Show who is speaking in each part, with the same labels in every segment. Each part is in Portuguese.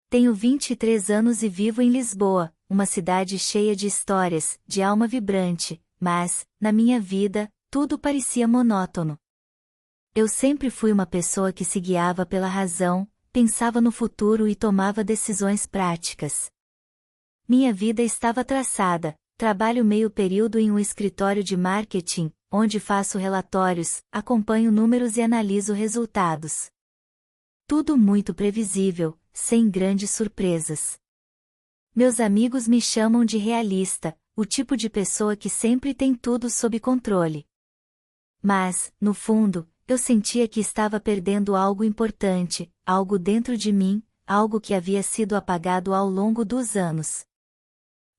Speaker 1: Tenho 23 anos e vivo em Lisboa, uma cidade cheia de histórias, de alma vibrante, mas, na minha vida, tudo parecia monótono. Eu sempre fui uma pessoa que se guiava pela razão, pensava no futuro e tomava decisões práticas. Minha vida estava traçada, trabalho meio período em um escritório de marketing, onde faço relatórios, acompanho números e analiso resultados. Tudo muito previsível, sem grandes surpresas. Meus amigos me chamam de realista, o tipo de pessoa que sempre tem tudo sob controle. Mas, no fundo, eu sentia que estava perdendo algo importante, algo dentro de mim, algo que havia sido apagado ao longo dos anos.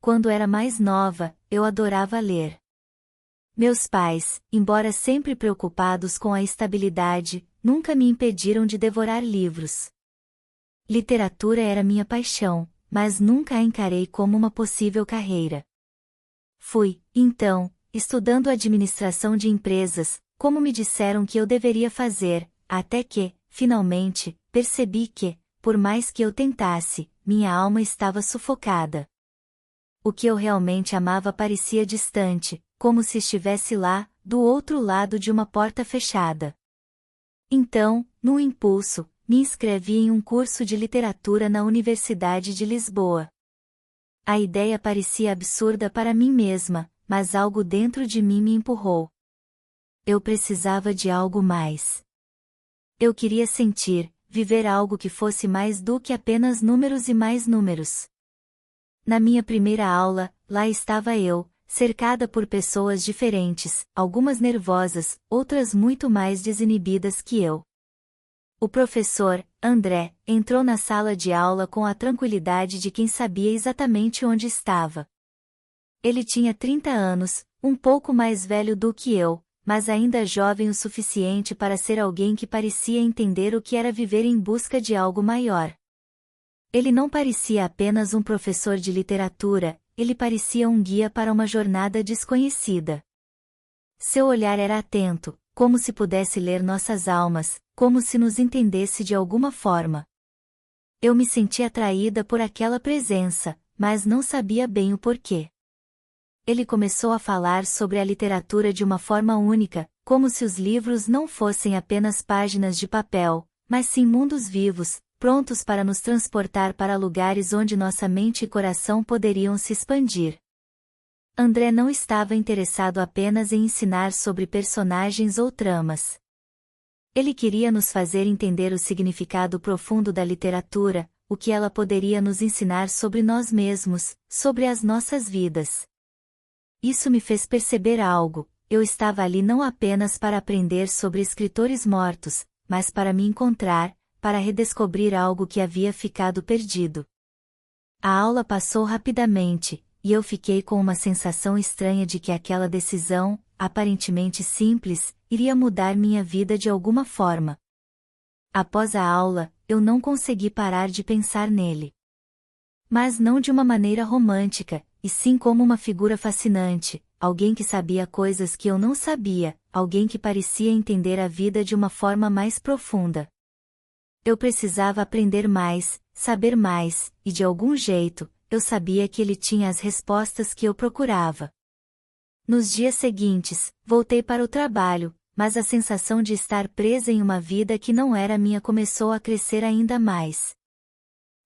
Speaker 1: Quando era mais nova, eu adorava ler. Meus pais, embora sempre preocupados com a estabilidade, nunca me impediram de devorar livros. Literatura era minha paixão, mas nunca a encarei como uma possível carreira. Fui, então, estudando administração de empresas, como me disseram que eu deveria fazer, até que, finalmente, percebi que, por mais que eu tentasse, minha alma estava sufocada. O que eu realmente amava parecia distante, como se estivesse lá, do outro lado de uma porta fechada. Então, num impulso, me inscrevi em um curso de literatura na Universidade de Lisboa. A ideia parecia absurda para mim mesma, mas algo dentro de mim me empurrou. Eu precisava de algo mais. Eu queria sentir, viver algo que fosse mais do que apenas números e mais números. Na minha primeira aula, lá estava eu, cercada por pessoas diferentes, algumas nervosas, outras muito mais desinibidas que eu. O professor, André, entrou na sala de aula com a tranquilidade de quem sabia exatamente onde estava. Ele tinha 30 anos, um pouco mais velho do que eu, mas ainda jovem o suficiente para ser alguém que parecia entender o que era viver em busca de algo maior. Ele não parecia apenas um professor de literatura, ele parecia um guia para uma jornada desconhecida. Seu olhar era atento, como se pudesse ler nossas almas, como se nos entendesse de alguma forma. Eu me senti atraída por aquela presença, mas não sabia bem o porquê. Ele começou a falar sobre a literatura de uma forma única, como se os livros não fossem apenas páginas de papel, mas sim mundos vivos, prontos para nos transportar para lugares onde nossa mente e coração poderiam se expandir. André não estava interessado apenas em ensinar sobre personagens ou tramas. Ele queria nos fazer entender o significado profundo da literatura, o que ela poderia nos ensinar sobre nós mesmos, sobre as nossas vidas. Isso me fez perceber algo: eu estava ali não apenas para aprender sobre escritores mortos, mas para me encontrar, para redescobrir algo que havia ficado perdido. A aula passou rapidamente, e eu fiquei com uma sensação estranha de que aquela decisão, aparentemente simples, iria mudar minha vida de alguma forma. Após a aula, eu não consegui parar de pensar nele. Mas não de uma maneira romântica, e sim como uma figura fascinante, alguém que sabia coisas que eu não sabia, alguém que parecia entender a vida de uma forma mais profunda. Eu precisava aprender mais, saber mais, e de algum jeito, eu sabia que ele tinha as respostas que eu procurava. Nos dias seguintes, voltei para o trabalho, mas a sensação de estar presa em uma vida que não era minha começou a crescer ainda mais.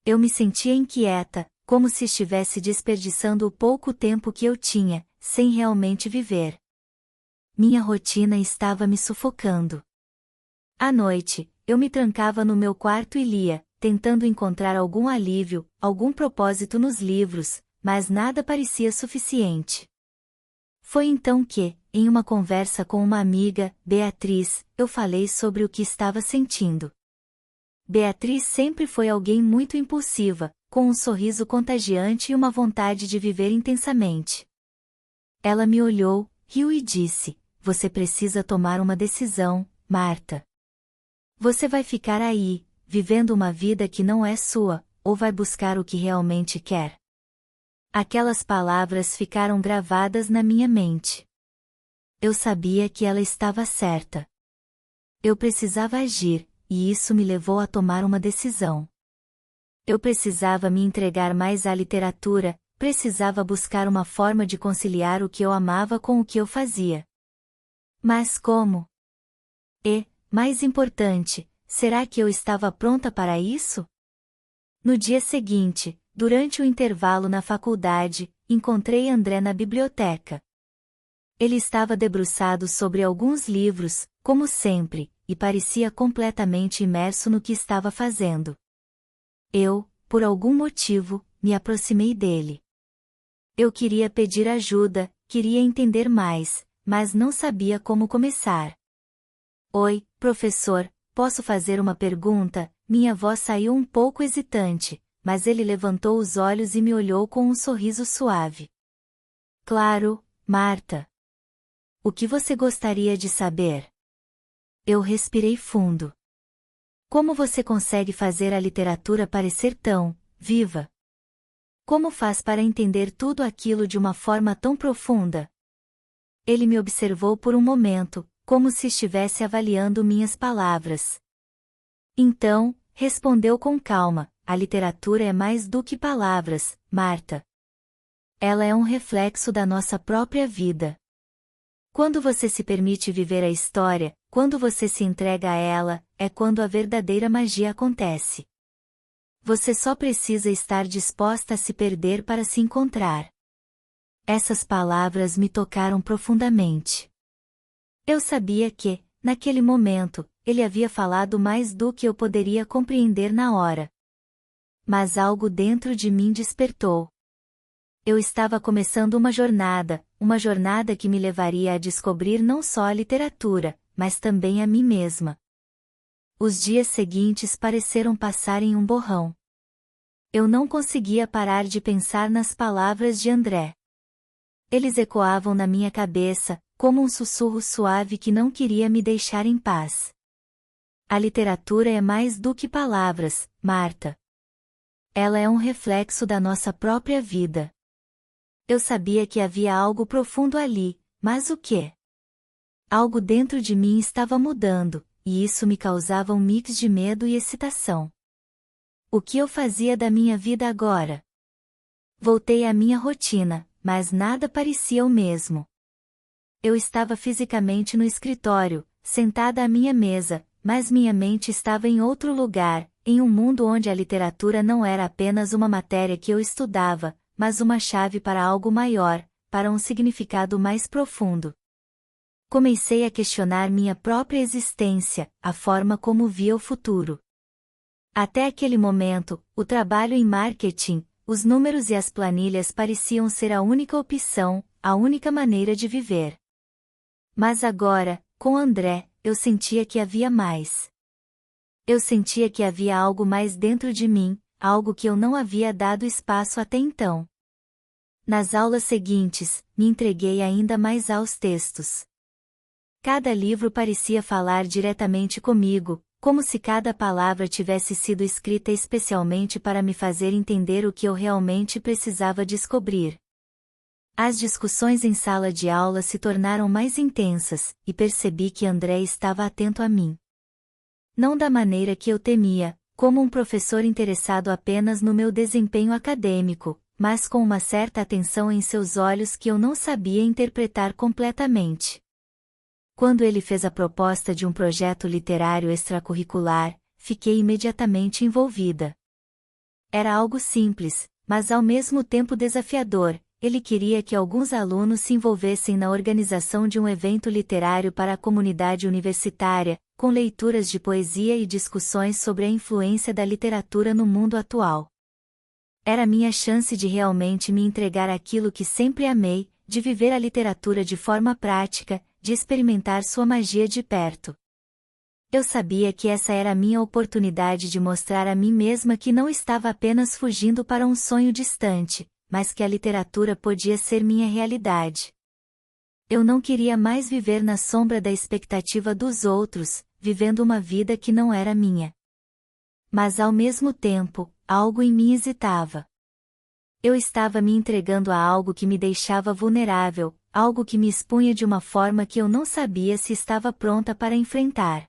Speaker 1: Eu me sentia inquieta, como se estivesse desperdiçando o pouco tempo que eu tinha, sem realmente viver. Minha rotina estava me sufocando. À noite, eu me trancava no meu quarto e lia, tentando encontrar algum alívio, algum propósito nos livros, mas nada parecia suficiente. Foi então que, em uma conversa com uma amiga, Beatriz, eu falei sobre o que estava sentindo. Beatriz sempre foi alguém muito impulsiva, com um sorriso contagiante e uma vontade de viver intensamente. Ela me olhou, riu e disse: "Você precisa tomar uma decisão, Marta. Você vai ficar aí, vivendo uma vida que não é sua, ou vai buscar o que realmente quer?" Aquelas palavras ficaram gravadas na minha mente. Eu sabia que ela estava certa. Eu precisava agir, e isso me levou a tomar uma decisão. Eu precisava me entregar mais à literatura, precisava buscar uma forma de conciliar o que eu amava com o que eu fazia. Mas como? E, mais importante, será que eu estava pronta para isso? No dia seguinte, durante o intervalo na faculdade, encontrei André na biblioteca. Ele estava debruçado sobre alguns livros, como sempre, e parecia completamente imerso no que estava fazendo. Eu, por algum motivo, me aproximei dele. Eu queria pedir ajuda, queria entender mais, mas não sabia como começar. Oi, professor, posso fazer uma pergunta? Minha voz saiu um pouco hesitante, mas ele levantou os olhos e me olhou com um sorriso suave. Claro, Marta. O que você gostaria de saber? Eu respirei fundo. Como você consegue fazer a literatura parecer tão viva? Como faz para entender tudo aquilo de uma forma tão profunda? Ele me observou por um momento, como se estivesse avaliando minhas palavras. Então, respondeu com calma, a literatura é mais do que palavras, Marta. Ela é um reflexo da nossa própria vida. Quando você se permite viver a história, quando você se entrega a ela, é quando a verdadeira magia acontece. Você só precisa estar disposta a se perder para se encontrar. Essas palavras me tocaram profundamente. Eu sabia que, naquele momento, ele havia falado mais do que eu poderia compreender na hora. Mas algo dentro de mim despertou. Eu estava começando uma jornada que me levaria a descobrir não só a literatura, mas também a mim mesma. Os dias seguintes pareceram passar em um borrão. Eu não conseguia parar de pensar nas palavras de André. Eles ecoavam na minha cabeça, como um sussurro suave que não queria me deixar em paz. A literatura é mais do que palavras, Marta. Ela é um reflexo da nossa própria vida. Eu sabia que havia algo profundo ali, mas o quê? Algo dentro de mim estava mudando, e isso me causava um mix de medo e excitação. O que eu fazia da minha vida agora? Voltei à minha rotina, mas nada parecia o mesmo. Eu estava fisicamente no escritório, sentada à minha mesa, mas minha mente estava em outro lugar, em um mundo onde a literatura não era apenas uma matéria que eu estudava, mas uma chave para algo maior, para um significado mais profundo. Comecei a questionar minha própria existência, a forma como via o futuro. Até aquele momento, o trabalho em marketing, os números e as planilhas pareciam ser a única opção, a única maneira de viver. Mas agora, com André, eu sentia que havia mais. Eu sentia que havia algo mais dentro de mim, algo que eu não havia dado espaço até então. Nas aulas seguintes, me entreguei ainda mais aos textos. Cada livro parecia falar diretamente comigo, como se cada palavra tivesse sido escrita especialmente para me fazer entender o que eu realmente precisava descobrir. As discussões em sala de aula se tornaram mais intensas, e percebi que André estava atento a mim. Não da maneira que eu temia, como um professor interessado apenas no meu desempenho acadêmico, mas com uma certa atenção em seus olhos que eu não sabia interpretar completamente. Quando ele fez a proposta de um projeto literário extracurricular, fiquei imediatamente envolvida. Era algo simples, mas ao mesmo tempo desafiador. Ele queria que alguns alunos se envolvessem na organização de um evento literário para a comunidade universitária, com leituras de poesia e discussões sobre a influência da literatura no mundo atual. Era minha chance de realmente me entregar àquilo que sempre amei, de viver a literatura de forma prática, de experimentar sua magia de perto. Eu sabia que essa era a minha oportunidade de mostrar a mim mesma que não estava apenas fugindo para um sonho distante, mas que a literatura podia ser minha realidade. Eu não queria mais viver na sombra da expectativa dos outros, vivendo uma vida que não era minha. Mas ao mesmo tempo, algo em mim hesitava. Eu estava me entregando a algo que me deixava vulnerável, algo que me expunha de uma forma que eu não sabia se estava pronta para enfrentar.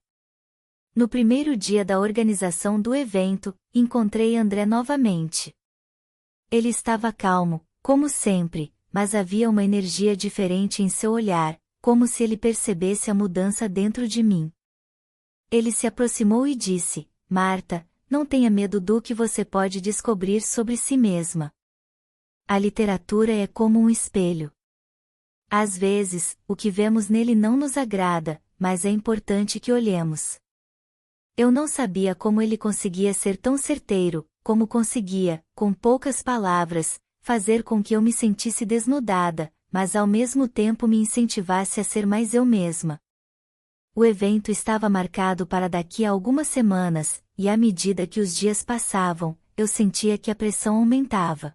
Speaker 1: No primeiro dia da organização do evento, encontrei André novamente. Ele estava calmo, como sempre, mas havia uma energia diferente em seu olhar, como se ele percebesse a mudança dentro de mim. Ele se aproximou e disse: Marta, não tenha medo do que você pode descobrir sobre si mesma. A literatura é como um espelho. Às vezes, o que vemos nele não nos agrada, mas é importante que olhemos. Eu não sabia como ele conseguia ser tão certeiro, como conseguia, com poucas palavras, fazer com que eu me sentisse desnudada, mas ao mesmo tempo me incentivasse a ser mais eu mesma. O evento estava marcado para daqui a algumas semanas, e à medida que os dias passavam, eu sentia que a pressão aumentava.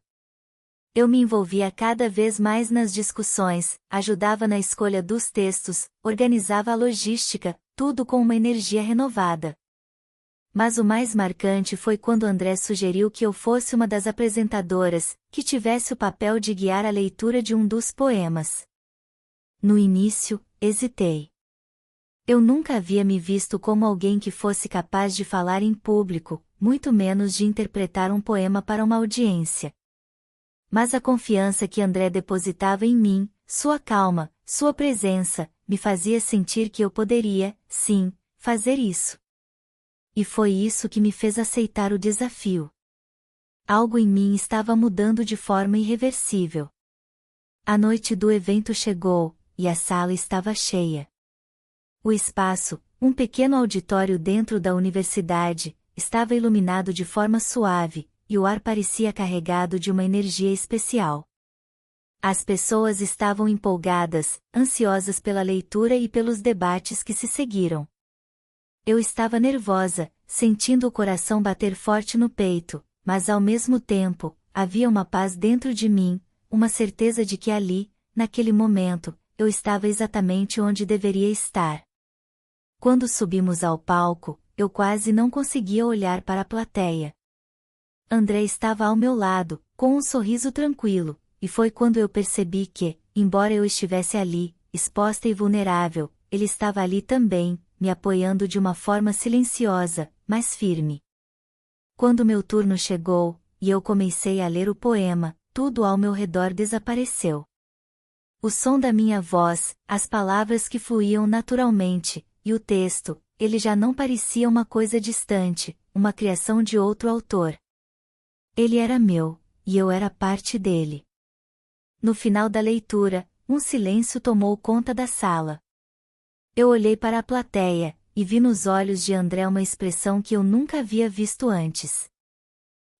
Speaker 1: Eu me envolvia cada vez mais nas discussões, ajudava na escolha dos textos, organizava a logística, tudo com uma energia renovada. Mas o mais marcante foi quando André sugeriu que eu fosse uma das apresentadoras, que tivesse o papel de guiar a leitura de um dos poemas. No início, hesitei. Eu nunca havia me visto como alguém que fosse capaz de falar em público, muito menos de interpretar um poema para uma audiência. Mas a confiança que André depositava em mim, sua calma, sua presença, me fazia sentir que eu poderia, sim, fazer isso. E foi isso que me fez aceitar o desafio. Algo em mim estava mudando de forma irreversível. A noite do evento chegou, e a sala estava cheia. O espaço, um pequeno auditório dentro da universidade, estava iluminado de forma suave, e o ar parecia carregado de uma energia especial. As pessoas estavam empolgadas, ansiosas pela leitura e pelos debates que se seguiram. Eu estava nervosa, sentindo o coração bater forte no peito, mas ao mesmo tempo, havia uma paz dentro de mim, uma certeza de que ali, naquele momento, eu estava exatamente onde deveria estar. Quando subimos ao palco, eu quase não conseguia olhar para a plateia. André estava ao meu lado, com um sorriso tranquilo, e foi quando eu percebi que, embora eu estivesse ali, exposta e vulnerável, ele estava ali também, me apoiando de uma forma silenciosa, mas firme. Quando meu turno chegou, e eu comecei a ler o poema, tudo ao meu redor desapareceu. O som da minha voz, as palavras que fluíam naturalmente, e o texto, ele já não parecia uma coisa distante, uma criação de outro autor. Ele era meu, e eu era parte dele. No final da leitura, um silêncio tomou conta da sala. Eu olhei para a plateia, e vi nos olhos de André uma expressão que eu nunca havia visto antes.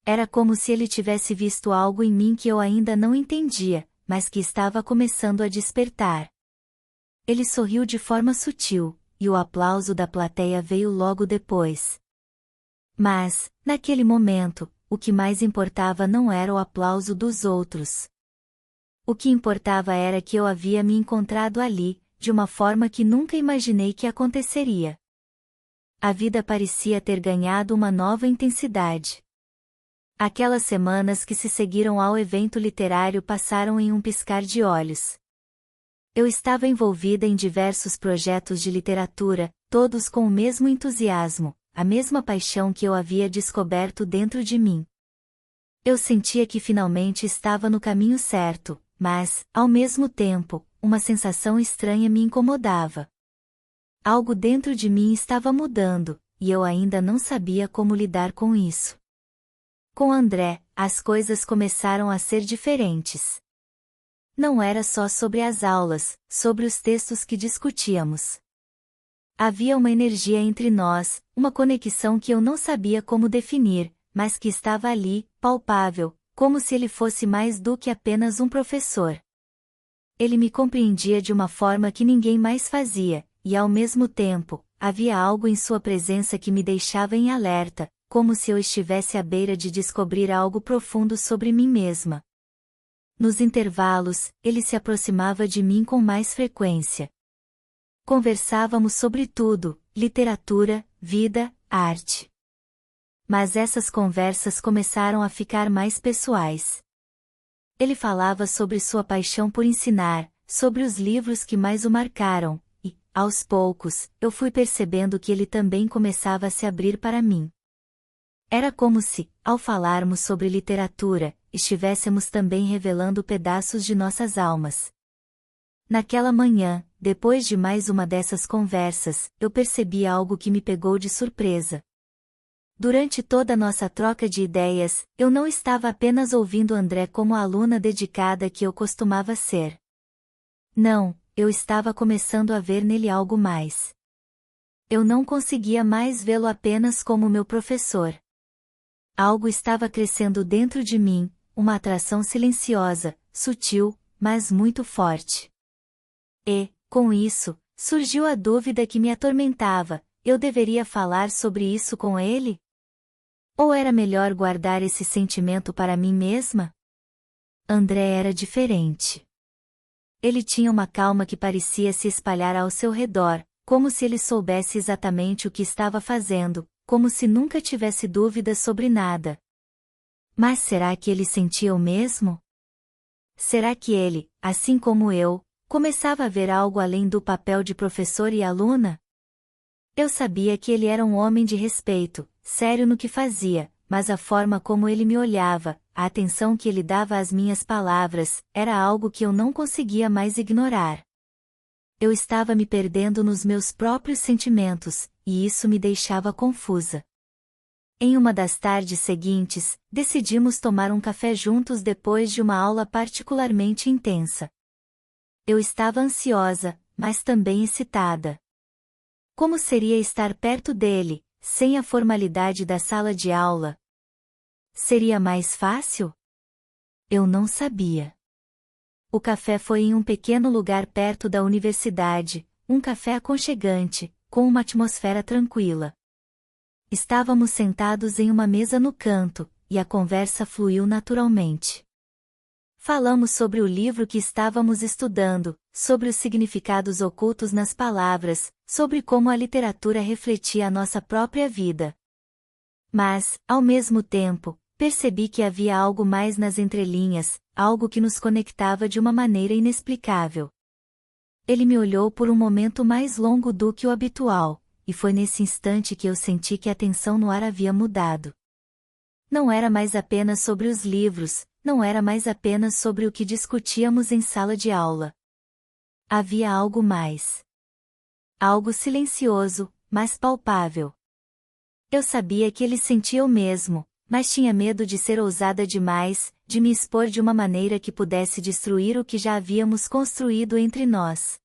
Speaker 1: Era como se ele tivesse visto algo em mim que eu ainda não entendia, mas que estava começando a despertar. Ele sorriu de forma sutil, e o aplauso da plateia veio logo depois. Mas, naquele momento, o que mais importava não era o aplauso dos outros. O que importava era que eu havia me encontrado ali, de uma forma que nunca imaginei que aconteceria. A vida parecia ter ganhado uma nova intensidade. Aquelas semanas que se seguiram ao evento literário passaram em um piscar de olhos. Eu estava envolvida em diversos projetos de literatura, todos com o mesmo entusiasmo, a mesma paixão que eu havia descoberto dentro de mim. Eu sentia que finalmente estava no caminho certo, mas, ao mesmo tempo, uma sensação estranha me incomodava. Algo dentro de mim estava mudando, e eu ainda não sabia como lidar com isso. Com André, as coisas começaram a ser diferentes. Não era só sobre as aulas, sobre os textos que discutíamos. Havia uma energia entre nós, uma conexão que eu não sabia como definir, mas que estava ali, palpável, como se ele fosse mais do que apenas um professor. Ele me compreendia de uma forma que ninguém mais fazia, e ao mesmo tempo, havia algo em sua presença que me deixava em alerta, como se eu estivesse à beira de descobrir algo profundo sobre mim mesma. Nos intervalos, ele se aproximava de mim com mais frequência. Conversávamos sobre tudo, literatura, vida, arte. Mas essas conversas começaram a ficar mais pessoais. Ele falava sobre sua paixão por ensinar, sobre os livros que mais o marcaram, e, aos poucos, eu fui percebendo que ele também começava a se abrir para mim. Era como se, ao falarmos sobre literatura, estivéssemos também revelando pedaços de nossas almas. Naquela manhã, depois de mais uma dessas conversas, eu percebi algo que me pegou de surpresa. Durante toda a nossa troca de ideias, eu não estava apenas ouvindo André como a aluna dedicada que eu costumava ser. Não, eu estava começando a ver nele algo mais. Eu não conseguia mais vê-lo apenas como meu professor. Algo estava crescendo dentro de mim, uma atração silenciosa, sutil, mas muito forte. E, com isso, surgiu a dúvida que me atormentava: eu deveria falar sobre isso com ele? Ou era melhor guardar esse sentimento para mim mesma? André era diferente. Ele tinha uma calma que parecia se espalhar ao seu redor, como se ele soubesse exatamente o que estava fazendo, como se nunca tivesse dúvidas sobre nada. Mas será que ele sentia o mesmo? Será que ele, assim como eu, começava a ver algo além do papel de professor e aluna? Eu sabia que ele era um homem de respeito, sério no que fazia, mas a forma como ele me olhava, a atenção que ele dava às minhas palavras, era algo que eu não conseguia mais ignorar. Eu estava me perdendo nos meus próprios sentimentos, e isso me deixava confusa. Em uma das tardes seguintes, decidimos tomar um café juntos depois de uma aula particularmente intensa. Eu estava ansiosa, mas também excitada. Como seria estar perto dele, sem a formalidade da sala de aula? Seria mais fácil? Eu não sabia. O café foi em um pequeno lugar perto da universidade, um café aconchegante, com uma atmosfera tranquila. Estávamos sentados em uma mesa no canto, e a conversa fluiu naturalmente. Falamos sobre o livro que estávamos estudando, sobre os significados ocultos nas palavras, sobre como a literatura refletia a nossa própria vida. Mas, ao mesmo tempo, percebi que havia algo mais nas entrelinhas, algo que nos conectava de uma maneira inexplicável. Ele me olhou por um momento mais longo do que o habitual, e foi nesse instante que eu senti que a tensão no ar havia mudado. Não era mais apenas sobre os livros, não era mais apenas sobre o que discutíamos em sala de aula. Havia algo mais. Algo silencioso, mas palpável. Eu sabia que ele sentia o mesmo, mas tinha medo de ser ousada demais, de me expor de uma maneira que pudesse destruir o que já havíamos construído entre nós.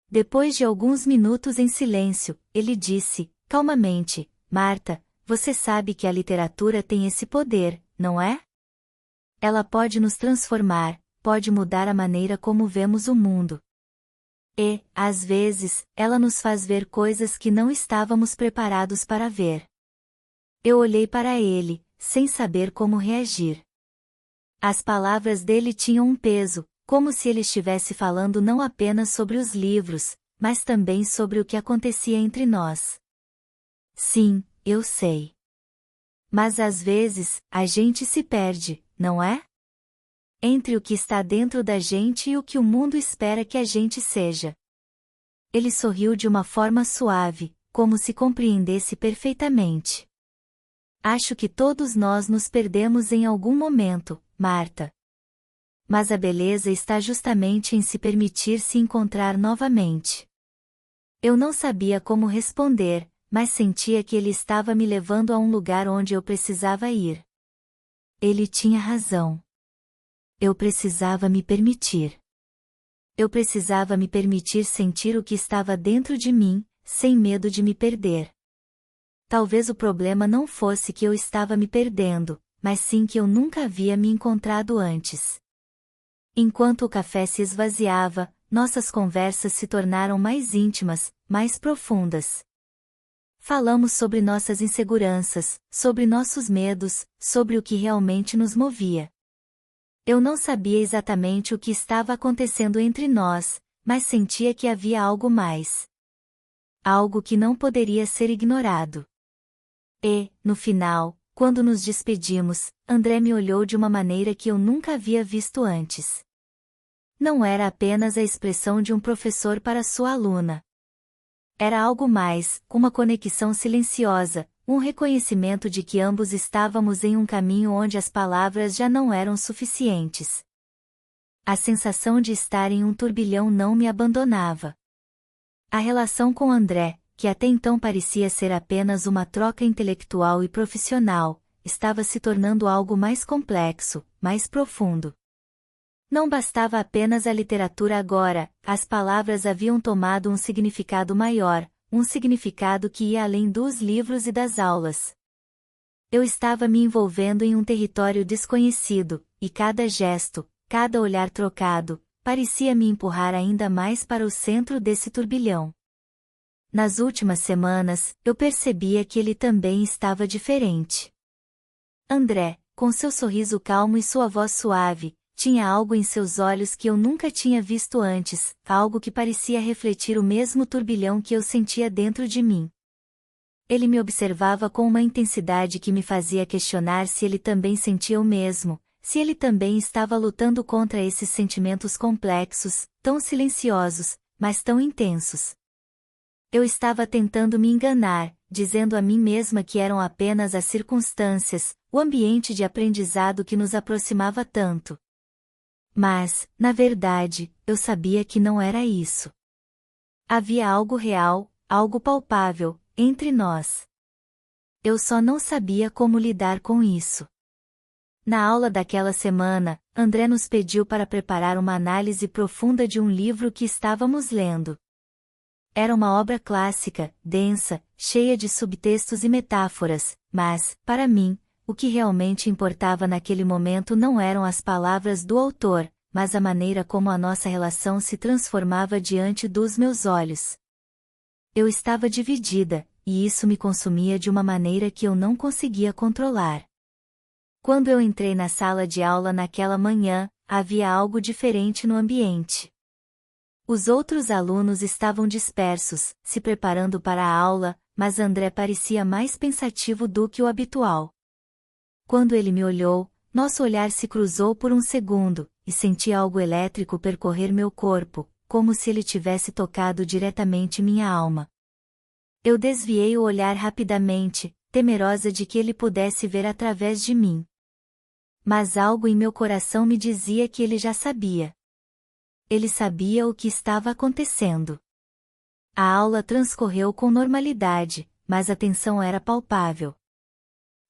Speaker 1: Depois de alguns minutos em silêncio, ele disse, calmamente: Marta, você sabe que a literatura tem esse poder, não é? Ela pode nos transformar, pode mudar a maneira como vemos o mundo. E, às vezes, ela nos faz ver coisas que não estávamos preparados para ver. Eu olhei para ele, sem saber como reagir. As palavras dele tinham um peso, como se ele estivesse falando não apenas sobre os livros, mas também sobre o que acontecia entre nós. Sim, eu sei. Mas às vezes, a gente se perde, não é? Entre o que está dentro da gente e o que o mundo espera que a gente seja. Ele sorriu de uma forma suave, como se compreendesse perfeitamente. Acho que todos nós nos perdemos em algum momento, Marta. Mas a beleza está justamente em se permitir se encontrar novamente. Eu não sabia como responder, mas sentia que ele estava me levando a um lugar onde eu precisava ir. Ele tinha razão. Eu precisava me permitir. Eu precisava me permitir sentir o que estava dentro de mim, sem medo de me perder. Talvez o problema não fosse que eu estava me perdendo, mas sim que eu nunca havia me encontrado antes. Enquanto o café se esvaziava, nossas conversas se tornaram mais íntimas, mais profundas. Falamos sobre nossas inseguranças, sobre nossos medos, sobre o que realmente nos movia. Eu não sabia exatamente o que estava acontecendo entre nós, mas sentia que havia algo mais. Algo que não poderia ser ignorado. E, no final, quando nos despedimos, André me olhou de uma maneira que eu nunca havia visto antes. Não era apenas a expressão de um professor para sua aluna. Era algo mais, uma conexão silenciosa, um reconhecimento de que ambos estávamos em um caminho onde as palavras já não eram suficientes. A sensação de estar em um turbilhão não me abandonava. A relação com André, que até então parecia ser apenas uma troca intelectual e profissional, estava se tornando algo mais complexo, mais profundo. Não bastava apenas a literatura agora, as palavras haviam tomado um significado maior, um significado que ia além dos livros e das aulas. Eu estava me envolvendo em um território desconhecido, e cada gesto, cada olhar trocado, parecia me empurrar ainda mais para o centro desse turbilhão. Nas últimas semanas, eu percebia que ele também estava diferente. André, com seu sorriso calmo e sua voz suave, tinha algo em seus olhos que eu nunca tinha visto antes, algo que parecia refletir o mesmo turbilhão que eu sentia dentro de mim. Ele me observava com uma intensidade que me fazia questionar se ele também sentia o mesmo, se ele também estava lutando contra esses sentimentos complexos, tão silenciosos, mas tão intensos. Eu estava tentando me enganar, dizendo a mim mesma que eram apenas as circunstâncias, o ambiente de aprendizado que nos aproximava tanto. Mas, na verdade, eu sabia que não era isso. Havia algo real, algo palpável, entre nós. Eu só não sabia como lidar com isso. Na aula daquela semana, André nos pediu para preparar uma análise profunda de um livro que estávamos lendo. Era uma obra clássica, densa, cheia de subtextos e metáforas, mas, para mim, o que realmente importava naquele momento não eram as palavras do autor, mas a maneira como a nossa relação se transformava diante dos meus olhos. Eu estava dividida, e isso me consumia de uma maneira que eu não conseguia controlar. Quando eu entrei na sala de aula naquela manhã, havia algo diferente no ambiente. Os outros alunos estavam dispersos, se preparando para a aula, mas André parecia mais pensativo do que o habitual. Quando ele me olhou, nosso olhar se cruzou por um segundo, e senti algo elétrico percorrer meu corpo, como se ele tivesse tocado diretamente minha alma. Eu desviei o olhar rapidamente, temerosa de que ele pudesse ver através de mim. Mas algo em meu coração me dizia que ele já sabia. Ele sabia o que estava acontecendo. A aula transcorreu com normalidade, mas a tensão era palpável.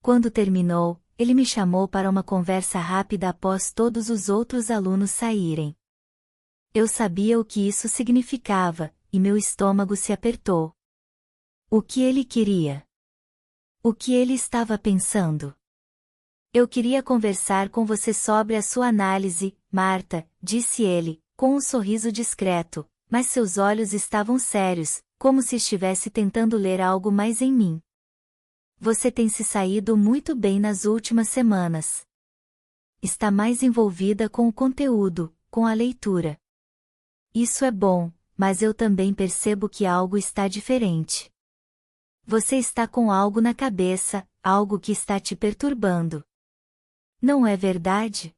Speaker 1: Quando terminou, ele me chamou para uma conversa rápida após todos os outros alunos saírem. Eu sabia o que isso significava, e meu estômago se apertou. O que ele queria? O que ele estava pensando? Eu queria conversar com você sobre a sua análise, Marta, disse ele, com um sorriso discreto, mas seus olhos estavam sérios, como se estivesse tentando ler algo mais em mim. Você tem se saído muito bem nas últimas semanas. Está mais envolvida com o conteúdo, com a leitura. Isso é bom, mas eu também percebo que algo está diferente. Você está com algo na cabeça, algo que está te perturbando. Não é verdade?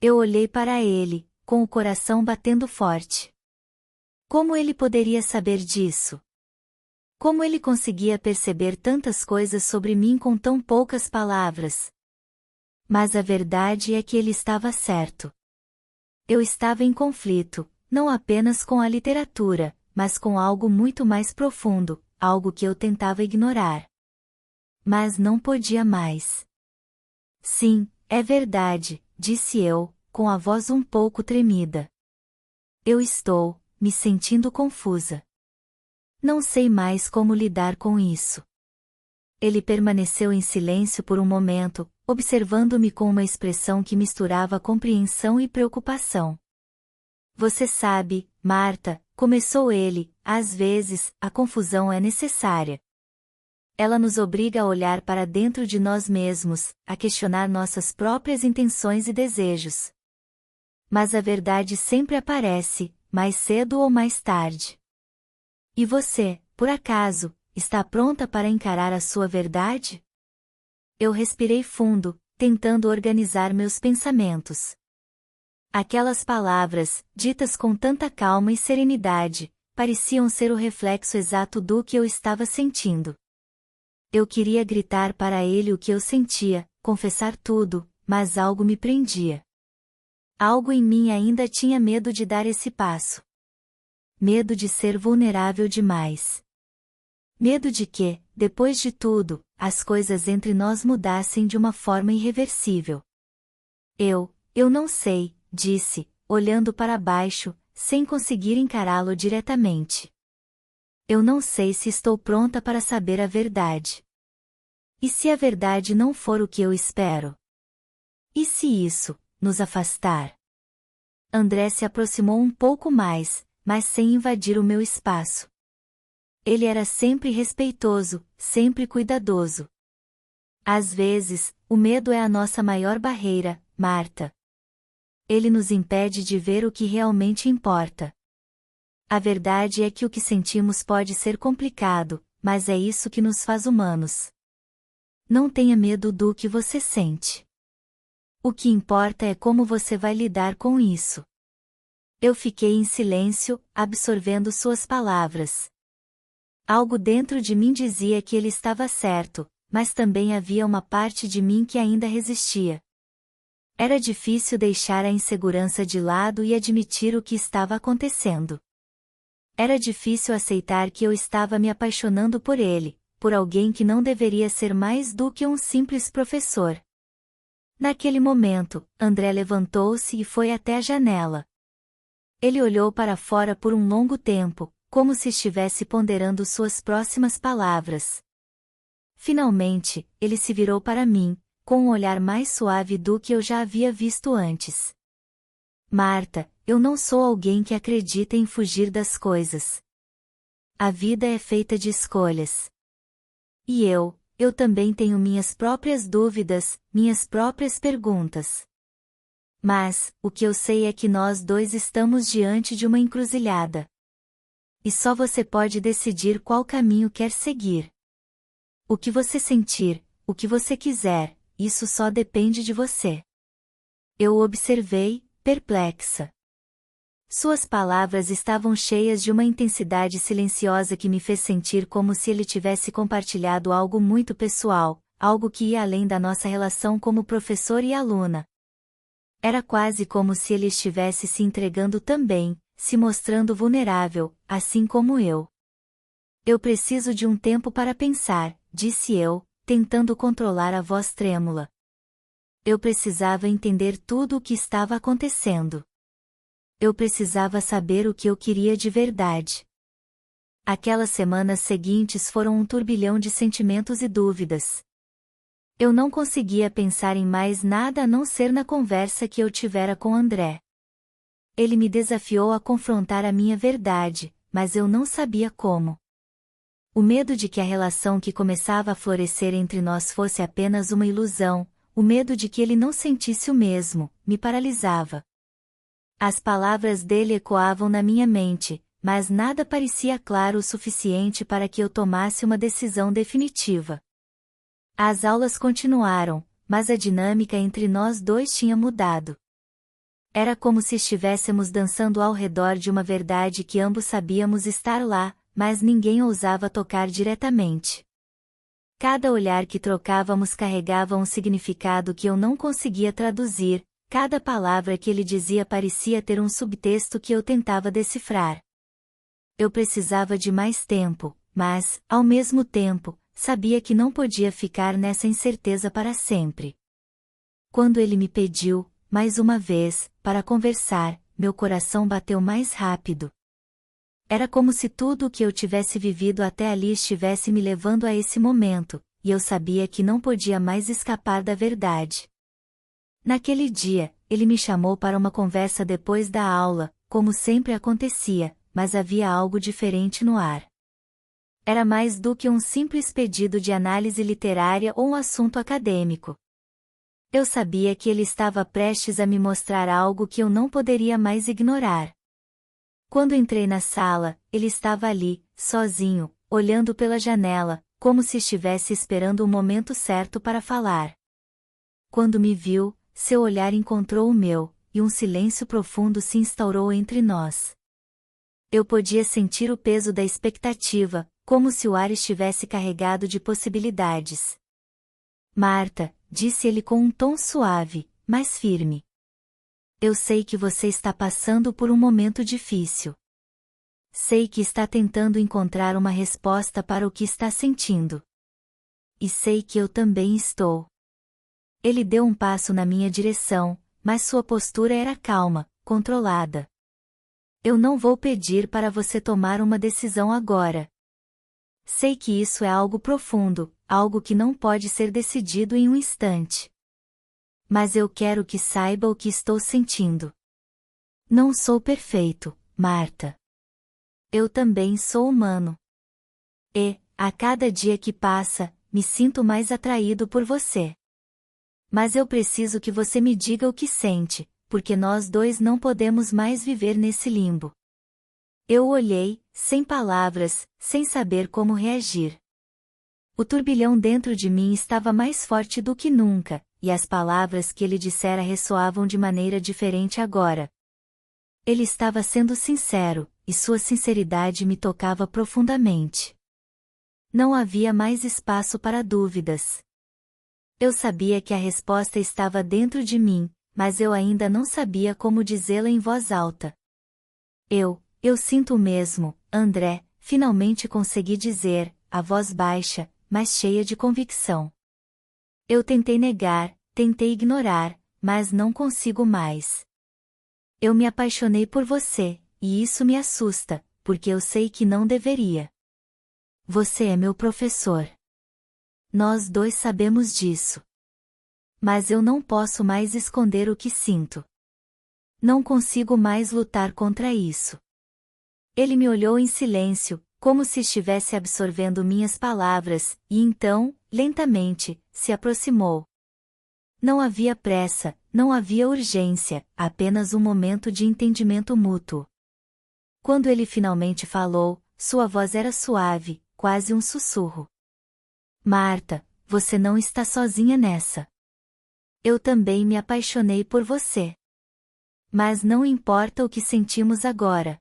Speaker 1: Eu olhei para ele, com o coração batendo forte. Como ele poderia saber disso? Como ele conseguia perceber tantas coisas sobre mim com tão poucas palavras? Mas a verdade é que ele estava certo. Eu estava em conflito, não apenas com a literatura, mas com algo muito mais profundo, algo que eu tentava ignorar. Mas não podia mais. Sim, é verdade, disse eu, com a voz um pouco tremida. Eu estou me sentindo confusa. Não sei mais como lidar com isso. Ele permaneceu em silêncio por um momento, observando-me com uma expressão que misturava compreensão e preocupação. Você sabe, Marta, começou ele, às vezes, a confusão é necessária. Ela nos obriga a olhar para dentro de nós mesmos, a questionar nossas próprias intenções e desejos. Mas a verdade sempre aparece, mais cedo ou mais tarde. E você, por acaso, está pronta para encarar a sua verdade? Eu respirei fundo, tentando organizar meus pensamentos. Aquelas palavras, ditas com tanta calma e serenidade, pareciam ser o reflexo exato do que eu estava sentindo. Eu queria gritar para ele o que eu sentia, confessar tudo, mas algo me prendia. Algo em mim ainda tinha medo de dar esse passo. Medo de ser vulnerável demais. Medo de que, depois de tudo, as coisas entre nós mudassem de uma forma irreversível. Eu não sei, disse, olhando para baixo, sem conseguir encará-lo diretamente. Eu não sei se estou pronta para saber a verdade. E se a verdade não for o que eu espero? E se isso nos afastar? André se aproximou um pouco mais, mas sem invadir o meu espaço. Ele era sempre respeitoso, sempre cuidadoso. Às vezes, o medo é a nossa maior barreira, Marta. Ele nos impede de ver o que realmente importa. A verdade é que o que sentimos pode ser complicado, mas é isso que nos faz humanos. Não tenha medo do que você sente. O que importa é como você vai lidar com isso. Eu fiquei em silêncio, absorvendo suas palavras. Algo dentro de mim dizia que ele estava certo, mas também havia uma parte de mim que ainda resistia. Era difícil deixar a insegurança de lado e admitir o que estava acontecendo. Era difícil aceitar que eu estava me apaixonando por ele, por alguém que não deveria ser mais do que um simples professor. Naquele momento, André levantou-se e foi até a janela. Ele olhou para fora por um longo tempo, como se estivesse ponderando suas próximas palavras. Finalmente, ele se virou para mim, com um olhar mais suave do que eu já havia visto antes. Marta, eu não sou alguém que acredita em fugir das coisas. A vida é feita de escolhas. E eu também tenho minhas próprias dúvidas, minhas próprias perguntas. Mas, o que eu sei é que nós dois estamos diante de uma encruzilhada. E só você pode decidir qual caminho quer seguir. O que você sentir, o que você quiser, isso só depende de você. Eu o observei, perplexa. Suas palavras estavam cheias de uma intensidade silenciosa que me fez sentir como se ele tivesse compartilhado algo muito pessoal, algo que ia além da nossa relação como professor e aluna. Era quase como se ele estivesse se entregando também, se mostrando vulnerável, assim como eu. Eu preciso de um tempo para pensar, disse eu, tentando controlar a voz trêmula. Eu precisava entender tudo o que estava acontecendo. Eu precisava saber o que eu queria de verdade. Aquelas semanas seguintes foram um turbilhão de sentimentos e dúvidas. Eu não conseguia pensar em mais nada a não ser na conversa que eu tivera com André. Ele me desafiou a confrontar a minha verdade, mas eu não sabia como. O medo de que a relação que começava a florescer entre nós fosse apenas uma ilusão, o medo de que ele não sentisse o mesmo, me paralisava. As palavras dele ecoavam na minha mente, mas nada parecia claro o suficiente para que eu tomasse uma decisão definitiva. As aulas continuaram, mas a dinâmica entre nós dois tinha mudado. Era como se estivéssemos dançando ao redor de uma verdade que ambos sabíamos estar lá, mas ninguém ousava tocar diretamente. Cada olhar que trocávamos carregava um significado que eu não conseguia traduzir, cada palavra que ele dizia parecia ter um subtexto que eu tentava decifrar. Eu precisava de mais tempo, mas, ao mesmo tempo, sabia que não podia ficar nessa incerteza para sempre. Quando ele me pediu, mais uma vez, para conversar, meu coração bateu mais rápido. Era como se tudo o que eu tivesse vivido até ali estivesse me levando a esse momento, e eu sabia que não podia mais escapar da verdade. Naquele dia, ele me chamou para uma conversa depois da aula, como sempre acontecia, mas havia algo diferente no ar. Era mais do que um simples pedido de análise literária ou um assunto acadêmico. Eu sabia que ele estava prestes a me mostrar algo que eu não poderia mais ignorar. Quando entrei na sala, ele estava ali, sozinho, olhando pela janela, como se estivesse esperando o momento certo para falar. Quando me viu, seu olhar encontrou o meu, e um silêncio profundo se instaurou entre nós. Eu podia sentir o peso da expectativa, como se o ar estivesse carregado de possibilidades. Marta, disse ele com um tom suave, mas firme. Eu sei que você está passando por um momento difícil. Sei que está tentando encontrar uma resposta para o que está sentindo. E sei que eu também estou. Ele deu um passo na minha direção, mas sua postura era calma, controlada. Eu não vou pedir para você tomar uma decisão agora. Sei que isso é algo profundo, algo que não pode ser decidido em um instante. Mas eu quero que saiba o que estou sentindo. Não sou perfeito, Marta. Eu também sou humano. E, a cada dia que passa, me sinto mais atraído por você. Mas eu preciso que você me diga o que sente, porque nós dois não podemos mais viver nesse limbo. Eu olhei, sem palavras, sem saber como reagir. O turbilhão dentro de mim estava mais forte do que nunca, e as palavras que ele dissera ressoavam de maneira diferente agora. Ele estava sendo sincero, e sua sinceridade me tocava profundamente. Não havia mais espaço para dúvidas. Eu sabia que a resposta estava dentro de mim, mas eu ainda não sabia como dizê-la em voz alta. Eu sinto o mesmo, André, finalmente consegui dizer, a voz baixa, mas cheia de convicção. Eu tentei negar, tentei ignorar, mas não consigo mais. Eu me apaixonei por você, e isso me assusta, porque eu sei que não deveria. Você é meu professor. Nós dois sabemos disso. Mas eu não posso mais esconder o que sinto. Não consigo mais lutar contra isso. Ele me olhou em silêncio, como se estivesse absorvendo minhas palavras, e então, lentamente, se aproximou. Não havia pressa, não havia urgência, apenas um momento de entendimento mútuo. Quando ele finalmente falou, sua voz era suave, quase um sussurro. Marta, você não está sozinha nessa. Eu também me apaixonei por você. Mas não importa o que sentimos agora.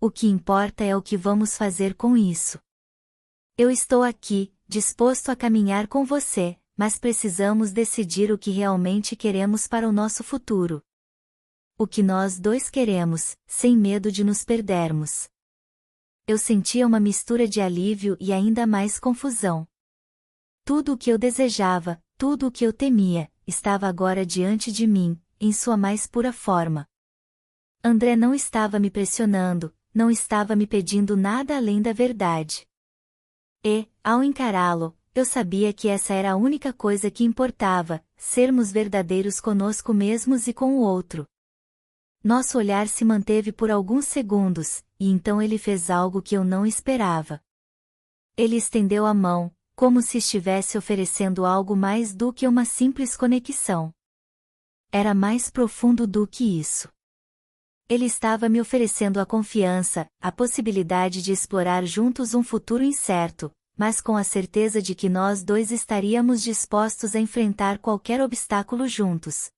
Speaker 1: O que importa é o que vamos fazer com isso. Eu estou aqui, disposto a caminhar com você, mas precisamos decidir o que realmente queremos para o nosso futuro. O que nós dois queremos, sem medo de nos perdermos. Eu sentia uma mistura de alívio e ainda mais confusão. Tudo o que eu desejava, tudo o que eu temia, estava agora diante de mim, em sua mais pura forma. André não estava me pressionando, não estava me pedindo nada além da verdade. E, ao encará-lo, eu sabia que essa era a única coisa que importava, sermos verdadeiros conosco mesmos e com o outro. Nosso olhar se manteve por alguns segundos, e então ele fez algo que eu não esperava. Ele estendeu a mão, como se estivesse oferecendo algo mais do que uma simples conexão. Era mais profundo do que isso. Ele estava me oferecendo a confiança, a possibilidade de explorar juntos um futuro incerto, mas com a certeza de que nós dois estaríamos dispostos a enfrentar qualquer obstáculo juntos.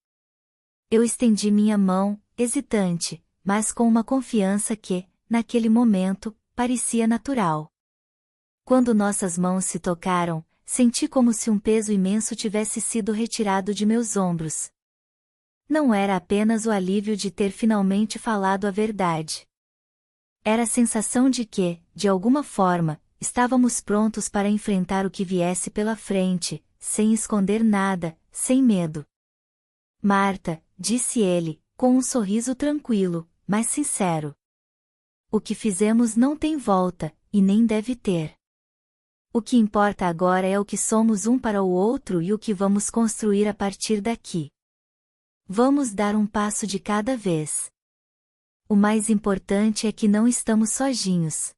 Speaker 1: Eu estendi minha mão, hesitante, mas com uma confiança que, naquele momento, parecia natural. Quando nossas mãos se tocaram, senti como se um peso imenso tivesse sido retirado de meus ombros. Não era apenas o alívio de ter finalmente falado a verdade. Era a sensação de que, de alguma forma, estávamos prontos para enfrentar o que viesse pela frente, sem esconder nada, sem medo. Marta, disse ele, com um sorriso tranquilo, mas sincero. O que fizemos não tem volta, e nem deve ter. O que importa agora é o que somos um para o outro e o que vamos construir a partir daqui. Vamos dar um passo de cada vez. O mais importante é que não estamos sozinhos.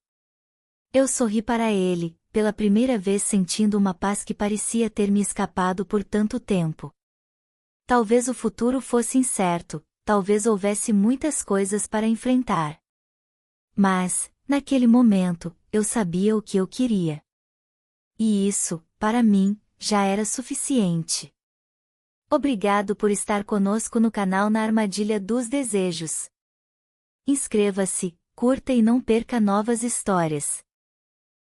Speaker 1: Eu sorri para ele, pela primeira vez sentindo uma paz que parecia ter me escapado por tanto tempo. Talvez o futuro fosse incerto, talvez houvesse muitas coisas para enfrentar. Mas, naquele momento, eu sabia o que eu queria. E isso, para mim, já era suficiente. Obrigado por estar conosco no canal Na Armadilha dos Desejos. Inscreva-se, curta e não perca novas histórias.